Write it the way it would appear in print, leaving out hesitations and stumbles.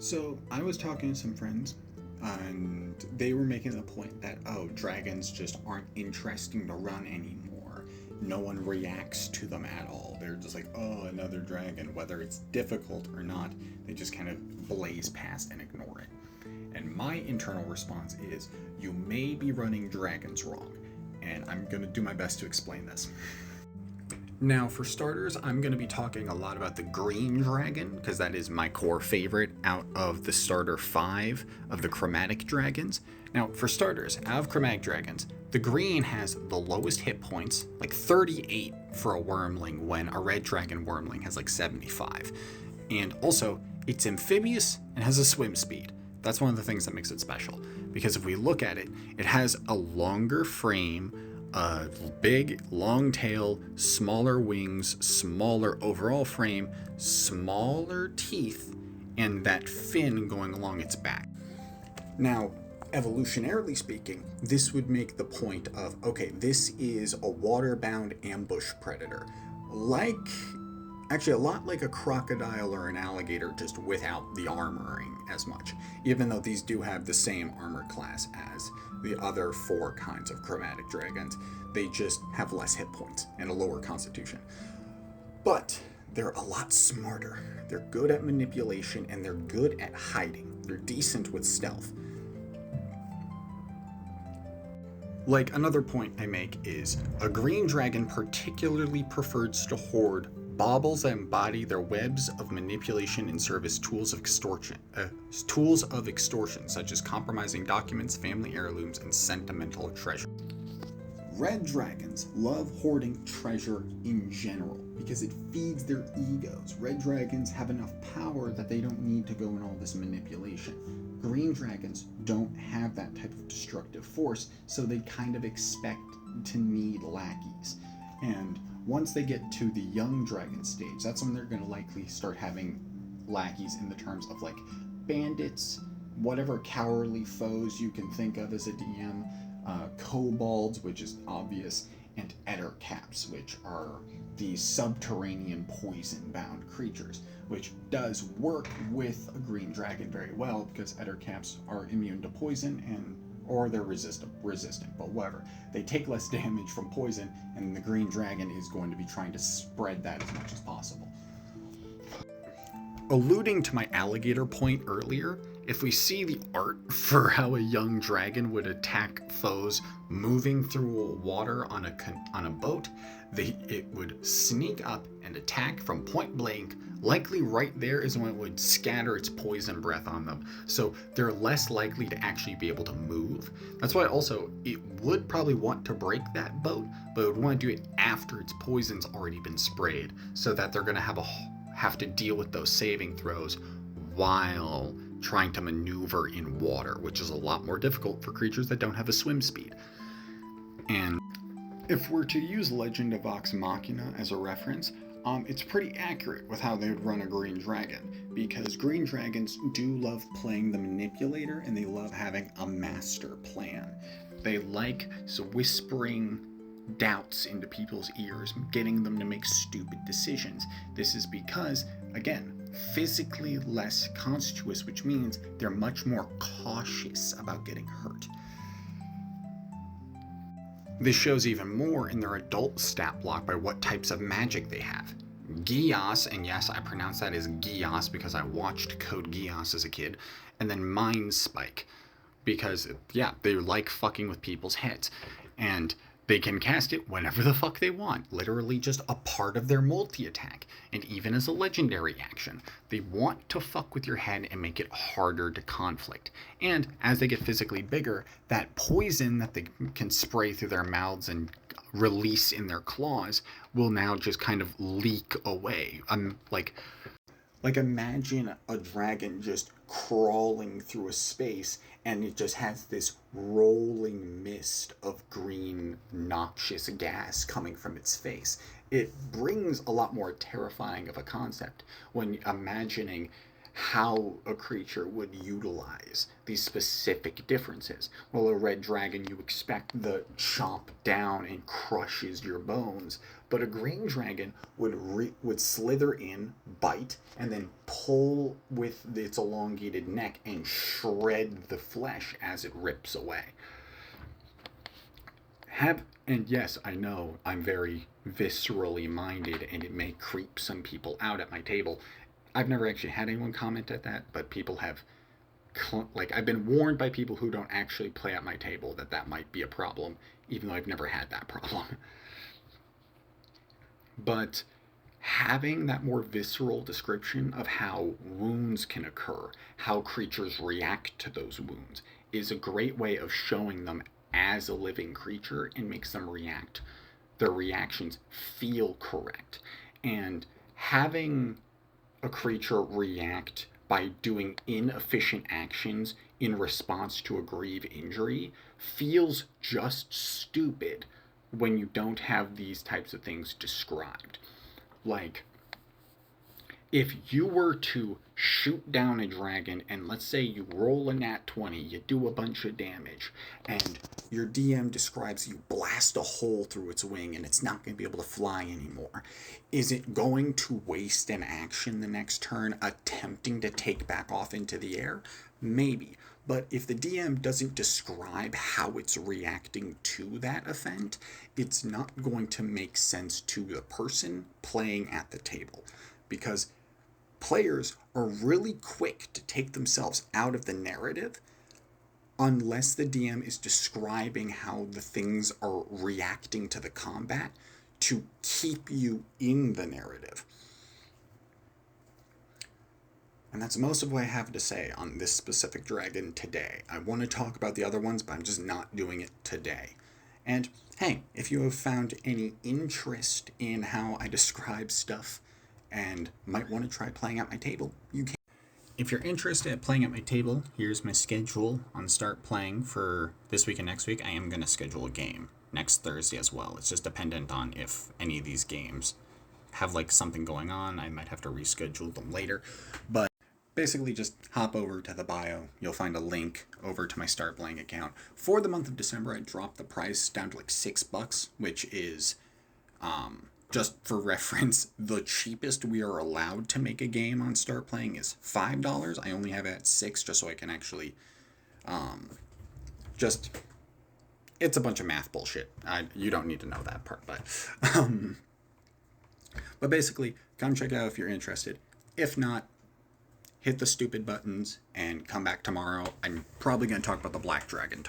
So I was talking to some friends, and they were making the point that, oh, dragons just aren't interesting to run anymore. No one reacts to them at all. They're just like, oh, another dragon. Whether it's difficult or not, they just kind of blaze past and ignore it. And my internal response is, you may be running dragons wrong. And I'm going to do my best to explain this. Now, for starters, I'm going to be talking a lot about the green dragon, because that is my core favorite out of the starter 5 of the chromatic dragons. Now, for starters, out of chromatic dragons, the green has the lowest hit points, like 38 for a wormling, when a red dragon wormling has like 75. And also, it's amphibious and has a swim speed. That's one of the things that makes it special, because if we look at it, it has a longer frame, a big, long tail, smaller wings, smaller overall frame, smaller teeth, and that fin going along its back. Now, evolutionarily speaking, this would make the point of, okay, this is a water-bound ambush predator. Actually, a lot like a crocodile or an alligator, just without the armoring as much, even though these do have the same armor class as the other 4 kinds of chromatic dragons. They just have less hit points and a lower constitution. But they're a lot smarter. They're good at manipulation and they're good at hiding. They're decent with stealth. Like, another point I make is a green dragon particularly prefers to hoard baubles that embody their webs of manipulation and serve as tools of extortion, such as compromising documents, family heirlooms, and sentimental treasure. Red dragons love hoarding treasure in general because it feeds their egos. Red dragons have enough power that they don't need to go in all this manipulation. Green dragons don't have that type of destructive force, so they kind of expect to need lackeys. And once they get to the young dragon stage, that's when they're going to likely start having lackeys in the terms of like bandits, whatever cowardly foes you can think of as a DM, kobolds, which is obvious, and ettercaps, which are the subterranean poison-bound creatures, which does work with a green dragon very well because ettercaps are immune to poison or they're resistant, but whatever. They take less damage from poison, and the green dragon is going to be trying to spread that as much as possible. Alluding to my alligator point earlier, if we see the art for how a young dragon would attack foes moving through water on a boat, it would sneak up and attack from point blank. Likely right there is when it would scatter its poison breath on them, so they're less likely to actually be able to move. That's why also it would probably want to break that boat, but it would want to do it after its poison's already been sprayed, so that they're going to have to deal with those saving throws while trying to maneuver in water, which is a lot more difficult for creatures that don't have a swim speed. And if we're to use Legend of Vox Machina as a reference, it's pretty accurate with how they would run a green dragon, because green dragons do love playing the manipulator and they love having a master plan. They like whispering doubts into people's ears, getting them to make stupid decisions. This is because, again, physically less conspicuous, which means they're much more cautious about getting hurt. This shows even more in their adult stat block by what types of magic they have. Geass, and yes, I pronounce that as Geass because I watched Code Geass as a kid, and then Mind Spike, because, yeah, they like fucking with people's heads, and they can cast it whenever the fuck they want, literally just a part of their multi-attack, and even as a legendary action. They want to fuck with your head and make it harder to conflict. And as they get physically bigger, that poison that they can spray through their mouths and release in their claws will now just kind of leak away. Like imagine a dragon just crawling through a space and it just has this rolling mist of green noxious gas coming from its face. It brings a lot more terrifying of a concept when imagining how a creature would utilize these specific differences. Well, a red dragon, you expect the chomp down and crushes your bones, but a green dragon would slither in, bite, and then pull with its elongated neck and shred the flesh as it rips away. And yes, I know I'm very viscerally minded and it may creep some people out at my table. I've never actually had anyone comment at that, but people have, like, I've been warned by people who don't actually play at my table that that might be a problem, even though I've never had that problem. But having that more visceral description of how wounds can occur, how creatures react to those wounds, is a great way of showing them as a living creature and makes them react. Their reactions feel correct. And having a creature react by doing inefficient actions in response to a grave injury feels just stupid when you don't have these types of things described. Like, if you were to shoot down a dragon and let's say you roll a nat 20, you do a bunch of damage, and your DM describes you blast a hole through its wing and it's not going to be able to fly anymore, is it going to waste an action the next turn attempting to take back off into the air? Maybe. But if the DM doesn't describe how it's reacting to that event, it's not going to make sense to the person playing at the table. Because players are really quick to take themselves out of the narrative unless the DM is describing how the things are reacting to the combat to keep you in the narrative. And that's most of what I have to say on this specific dragon today. I want to talk about the other ones, but I'm just not doing it today. And hey, if you have found any interest in how I describe stuff and might want to try playing at my table, you can. If you're interested in playing at my table, here's my schedule on Start Playing for this week and next week. I am going to schedule a game next Thursday as well. It's just dependent on if any of these games have like something going on. I might have to reschedule them later. But basically just hop over to the bio. You'll find a link over to my Start Playing account. For the month of December, I dropped the price down to like $6, which is, just for reference, the cheapest we are allowed to make a game on Start Playing is $5. I only have it at $6 just so I can actually, it's a bunch of math bullshit. You don't need to know that part, but basically, come check it out if you're interested. If not, hit the stupid buttons and come back tomorrow. I'm probably going to talk about the Black Dragon.